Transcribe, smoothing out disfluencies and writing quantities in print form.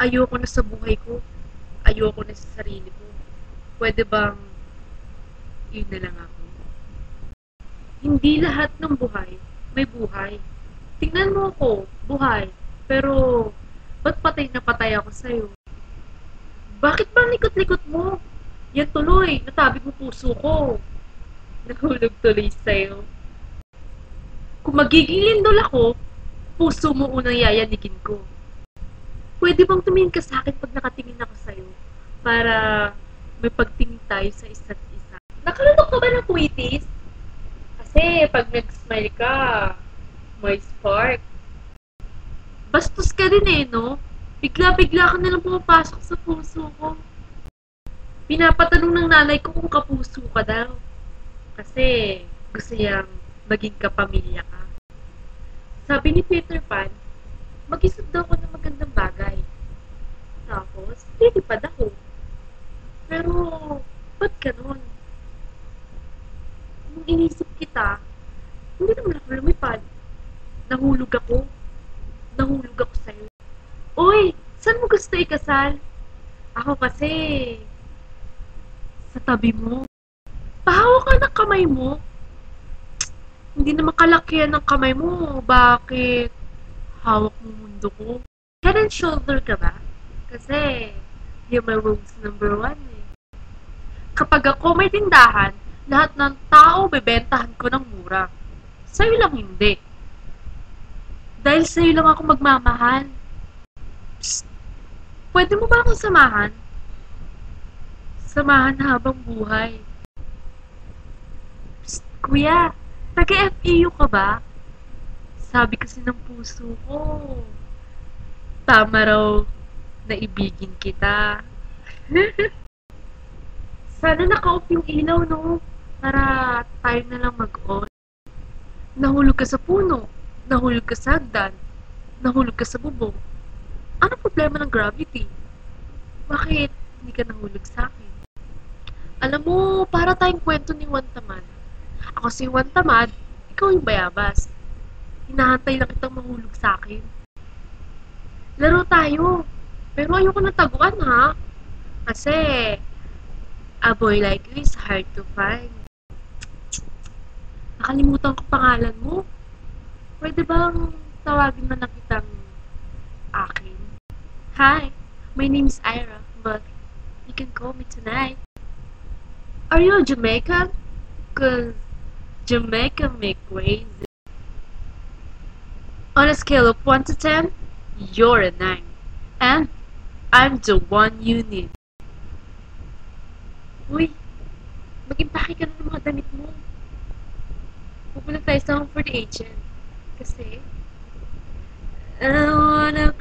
Ayoko na sa buhay ko. Ayoko na sa sarili ko. Pwede bang yun na lang ako? Hindi lahat ng buhay may buhay. Tingnan mo ako, buhay. Pero, ba't patay na patay ako sa'yo? Bakit ba ang likot-likot mo? Yan tuloy, natabi mo puso ko. Nahulog tuloy sa'yo. Kung magiging lindol ako, puso mo unang yayanigin ko. Pwede bang tumingin ka sa akin pag nakatingin ako sa'yo? Para may pagtingin tayo sa isa't isa. Nakalunok ka ba ng kwitis? Kasi pag nag-smile ka, may spark. Bastos ka din eh, no? Bigla-bigla ka nalang pumapasok sa puso ko. Pinapatanong ng nanay ko kung kapuso ka daw. Kasi gusto niyang maging kapamilya ka. Sabi ni Peter Pan, mag-isip daw ako ng magandang bagay. Tapos, lilipad ako. Pero, ba't ganun? Nung inisip kita, hindi naman ako lumipad. Nahulog ako. Nahulog ako sa'yo. Uy, saan mo gusto ikasal? Ako kasi, sa tabi mo. Pahawak ka ng kamay mo. Hindi naman kalakihan ng kamay mo. Bakit? Hawak mo mundo ko. Head and shoulder ka ba? Kasi, you're my rules number 1 eh. Kapag ako may tindahan, lahat ng tao bebentahan ko ng mura. Sa'yo lang hindi. Dahil sa'yo lang ako magmamahal. Psst, pwede mo ba akong samahan? Samahan habang buhay. Psst, kuya, taga-FEU ka ba? Sabi kasi ng puso ko, tama raw na ibigin kita. Sana naka-off yung ilaw, no? Para tayo na lang mag-on. Nahulog ka sa puno, nahulog ka sa hagdan, nahulog ka sa bubong. Ano problema ng gravity? Bakit hindi ka nahulog sa akin? Alam mo, para tayong kwento ni Juan Tamad. Ako si Juan Tamad, ikaw yung bayabas. Hinahantay lang kitang mahulog sa akin. Laro tayo. Pero ayoko na taguan ha. Kasi, a boy like you is hard to find. Nakalimutan ko pangalan mo. Pwede bang tawagin mo na kitang akin? Hi, my name is Ira, but you can call me tonight. Are you a Jamaican? Cause Jamaica make crazy. On a scale of 1 to 10, you're a 9. And I'm the one you need. Uy, mag-impake ka na ng mga damit mo. Pupunta tayo sa Home for the Aged. Kasi, I don't wanna